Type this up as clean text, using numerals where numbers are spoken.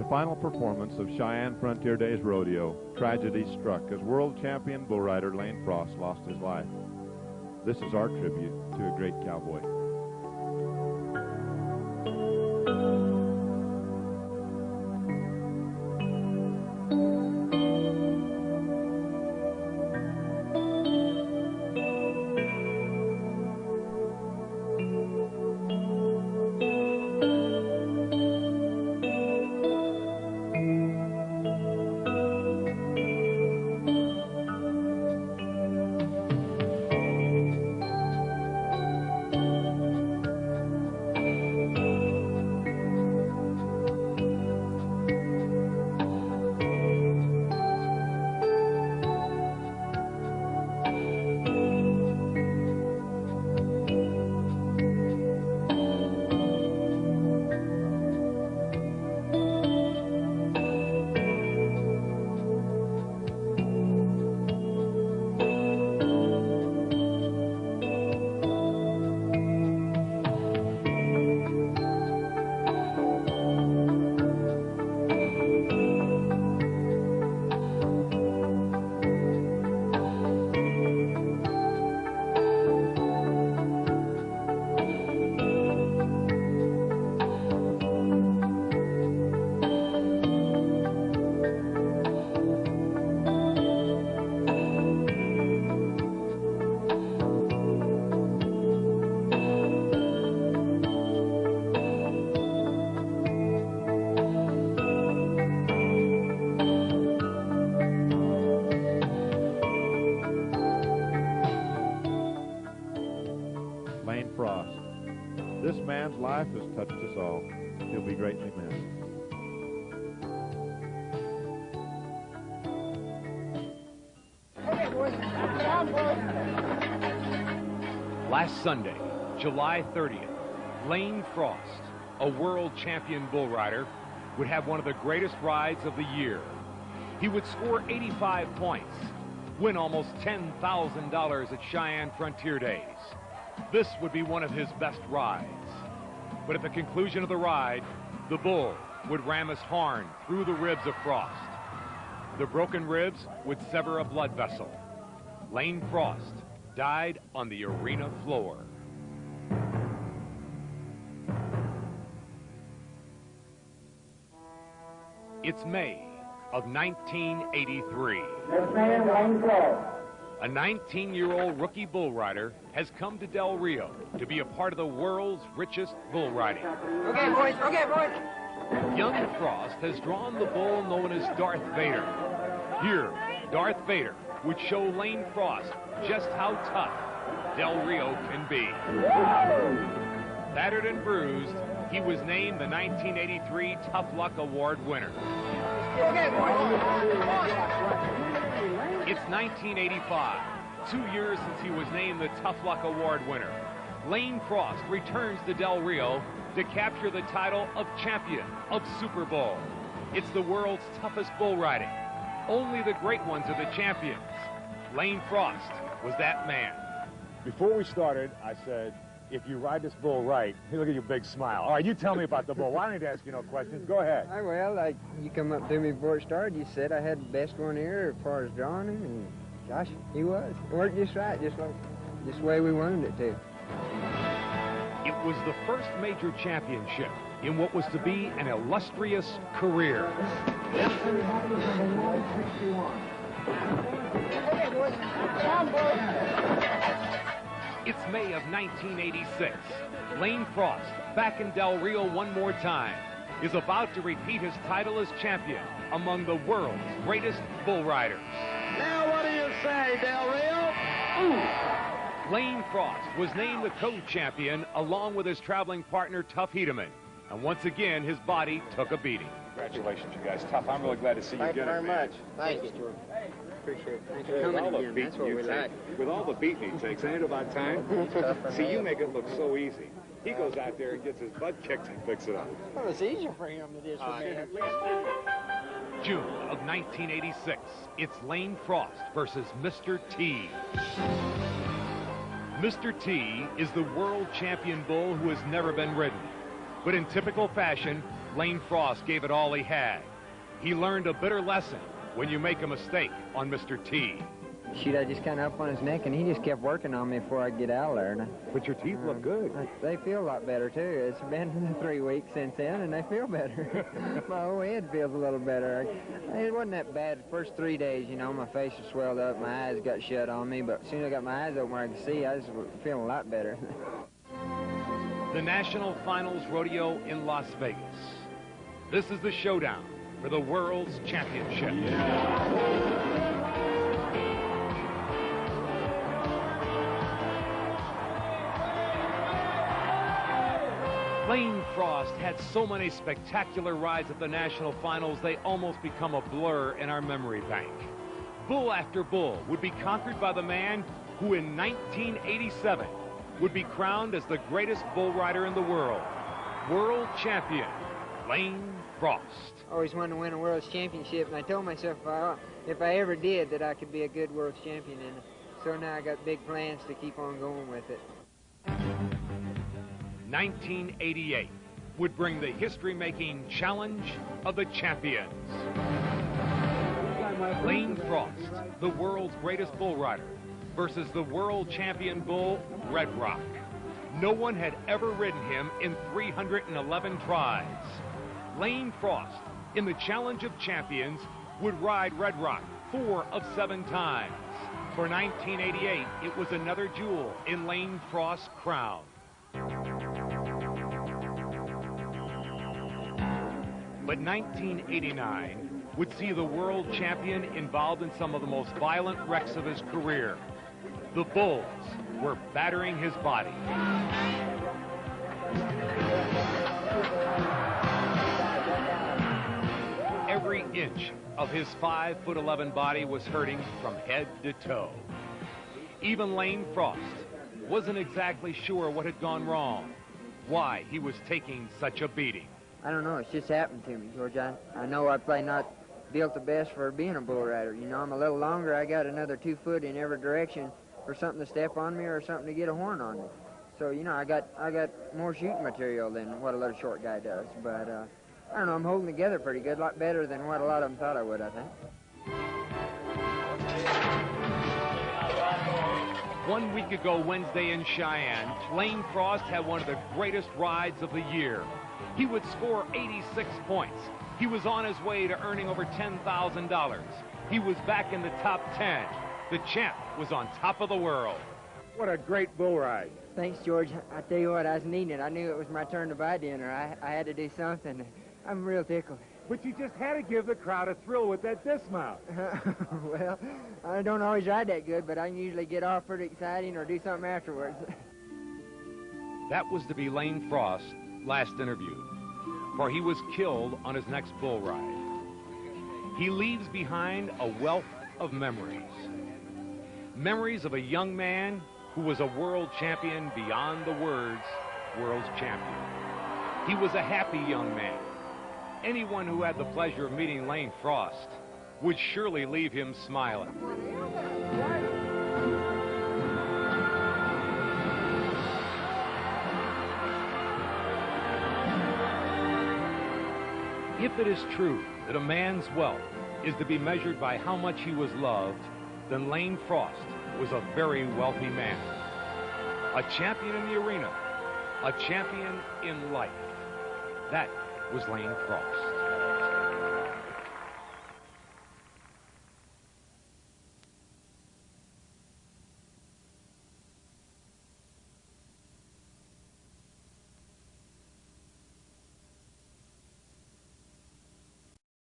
the final performance of Cheyenne Frontier Days Rodeo, tragedy struck as world champion bull rider Lane Frost lost his life. This is our tribute to a great cowboy. Lane Frost. This man's life has touched us all. He'll be greatly missed. Last Sunday, July 30th, Lane Frost, a world champion bull rider, would have one of the greatest rides of the year. He would score 85 points, win almost $10,000 at Cheyenne Frontier Days. This would be one of his best rides. But at the conclusion of the ride, the bull would ram his horn through the ribs of Frost. The broken ribs would sever a blood vessel. Lane Frost died on the arena floor. It's May of 1983. A 19-year-old rookie bull rider has come to Del Rio to be a part of the world's richest bull riding. Okay, boys. Okay, boys. Young Frost has drawn the bull known as Darth Vader. Here, Darth Vader would show Lane Frost just how tough Del Rio can be. Battered and bruised, he was named the 1983 Tough Luck Award winner. Okay, boys. It's 1985, 2 years since he was named the Tough Luck Award winner. Lane Frost returns to Del Rio to capture the title of champion of Super Bowl. It's the world's toughest bull riding. Only the great ones are the champions. Lane Frost was that man. Before we started, I said, if you ride this bull right, hey, look at your big smile. All right, you tell me about the bull. Well, I don't need to ask you no questions. Go ahead. Well, like, you come up to me before it started, you said I had the best one here as far as drawing him, and gosh, he was. It worked just right, just the way we wanted it to. It was the first major championship in what was to be an illustrious career. It's May of 1986. Lane Frost, back in Del Rio one more time, is about to repeat his title as champion among the world's greatest bull riders. Now, what do you say, Del Rio? Ooh. Lane Frost was named the co-champion along with his traveling partner, Tough Hedeman. And once again, his body took a beating. Congratulations, you guys. Tough. I'm really glad to see you Thank you again. very much. Thank you. Appreciate it. Thanks for coming again. That's what we like. With all the beating he takes, ain't it about time? See, you make it look so easy. He goes out there and gets his butt kicked and picks it up. Well, it's easier for him than it is for me. June of 1986, it's Lane Frost versus Mr. T. Mr. T is the world champion bull who has never been ridden. But in typical fashion, Lane Frost gave it all he had. He learned a bitter lesson when you make a mistake on Mr. T. Shoot, I just kind of up on his neck, and he just kept working on me before I get out of there. And But your teeth look good. they feel a lot better, too. It's been 3 weeks since then, and they feel better. My whole head feels a little better. It wasn't that bad the first 3 days, you know. My face was swelled up, my eyes got shut on me, but as soon as I got my eyes open where I could see, I was feeling a lot better. The National Finals Rodeo in Las Vegas. This is the showdown for the World's Championship. Lane Frost had so many spectacular rides at the National Finals, they almost become a blur in our memory bank. Bull after bull would be conquered by the man who in 1987 would be crowned as the greatest bull rider in the world, world champion, Lane Frost. I always wanted to win a world's championship, and I told myself if I ever did that I could be a good world's champion, and so now I got big plans to keep on going with it. 1988 would bring the history-making challenge of the champions. Lane Frost, the world's greatest bull rider, versus the world champion bull, Red Rock. No one had ever ridden him in 311 tries. Lane Frost, in the Challenge of Champions, would ride Red Rock 4 of 7 times. For 1988, it was another jewel in Lane Frost's crown. But 1989 would see the world champion involved in some of the most violent wrecks of his career. The bulls were battering his body. Every inch of his 5'11" body was hurting from head to toe. Even Lane Frost wasn't exactly sure what had gone wrong, why he was taking such a beating. I don't know, it's just happened to me, George. I know I'm probably not built the best for being a bull rider. You know, I'm a little longer, I got another 2 foot in every direction for something to step on me or something to get a horn on me. So, you know, I got more shooting material than what a little short guy does. But, I don't know, I'm holding together pretty good, a lot better than what a lot of them thought I would, I think. 1 week ago, Wednesday in Cheyenne, Lane Frost had one of the greatest rides of the year. He would score 86 points. He was on his way to earning over $10,000. He was back in the top 10. The champ was on top of the world. What a great bull ride. Thanks, George. I tell you what, I was needing it. I knew it was my turn to buy dinner. I had to do something. I'm real tickled. But you just had to give the crowd a thrill with that dismount. Well, I don't always ride that good, but I can usually get off pretty exciting or do something afterwards. That was to be Lane Frost's last interview, for he was killed on his next bull ride. He leaves behind a wealth of memories. Memories of a young man who was a world champion beyond the words world's champion. He was a happy young man. Anyone who had the pleasure of meeting Lane Frost would surely leave him smiling. If it is true that a man's wealth is to be measured by how much he was loved, then Lane Frost was a very wealthy man. A champion in the arena, a champion in life. That was Lane Frost.